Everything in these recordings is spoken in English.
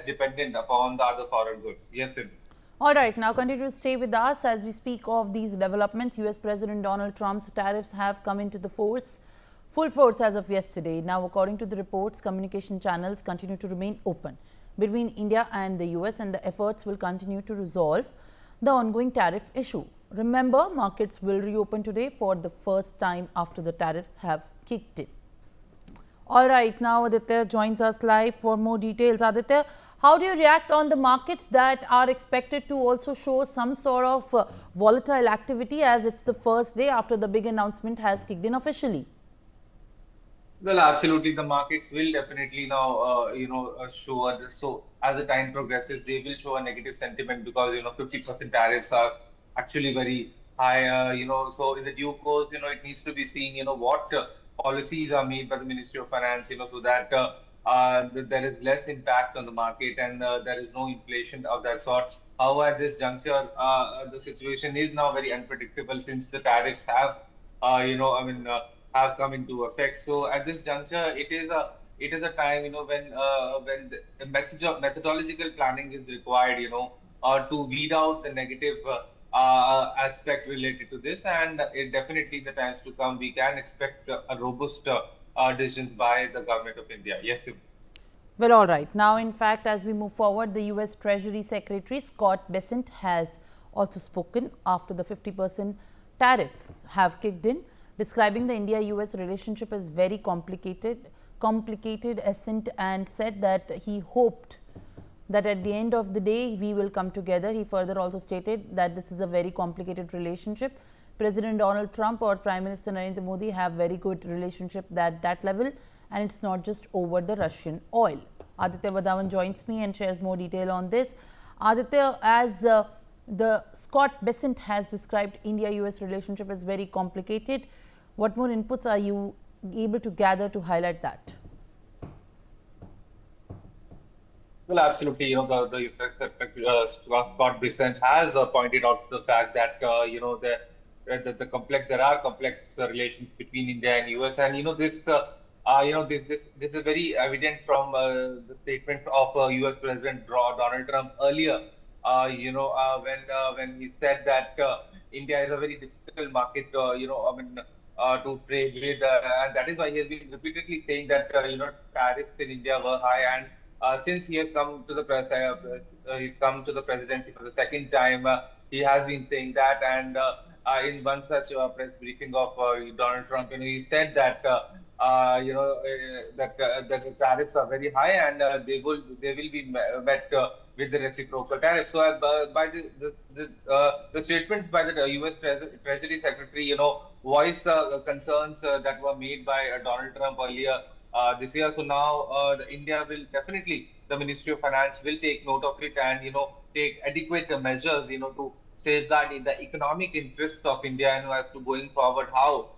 dependent upon the other foreign goods. Yes, Sid. All right, now continue to stay with us as we speak of these developments. US President Donald Trump's tariffs have come into the full force as of yesterday. Now, according to the reports, communication channels continue to remain open between India and the US, and the efforts will continue to resolve the ongoing tariff issue. Remember, markets will reopen today for the first time after the tariffs have kicked in. All right, now Aditya joins us live for more details. Aditya, how do you react on the markets that are expected to also show some sort of volatile activity, as it's the first day after the big announcement has kicked in officially? Well, absolutely. The markets will definitely now, show so as the time progresses, they will show a negative sentiment because 50% tariffs are actually very high. So in the due course, it needs to be seen, what policies are made by the Ministry of Finance, so that there is less impact on the market and there is no inflation of that sort. However, at this juncture, the situation is now very unpredictable since the tariffs have, have come into effect. So at this juncture, it is a time when the methodological planning is required, to weed out the negative aspect related to this, and it definitely in the times to come we can expect a robust decisions by the government of India. Yes, Shiv. Well, all right. Now, in fact, as we move forward, the US Treasury Secretary Scott Bessent has also spoken after the 50% tariffs have kicked in, describing the India-US relationship as very complicated, essent, and said that he hoped that at the end of the day we will come together. He further also stated that this is a very complicated relationship. President Donald Trump or Prime Minister Narendra Modi have very good relationship at that level, and it's not just over the Russian oil. Aditya Vadavan joins me and shares more detail on this. Aditya, as the Scott Bessent has described India-US relationship as very complicated, what more inputs are you able to gather to highlight that? Well, absolutely. Scott Brissent has pointed out the fact that there are complex relations between India and US, and this is very evident from the statement of US President Donald Trump earlier. When he said that India is a very difficult market, to trade with, and that is why he has been repeatedly saying that tariffs in India were high, and since he has come to the he's come to the presidency for the second time. He has been saying that, and in one such press briefing of Donald Trump, he said that that the tariffs are very high, and they will be met with the reciprocal tariffs. So by the statements by the U.S. Treasury Secretary, voiced the concerns that were made by Donald Trump earlier this year. So now India will definitely, the Ministry of Finance will take note of it and take adequate measures to safeguard in the economic interests of India, and as to going forward how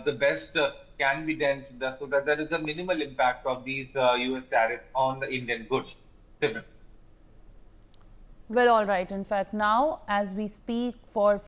the best can be done so that there is a minimal impact of these US tariffs on the Indian goods. Simran. Well, all right. In fact, now as we speak, for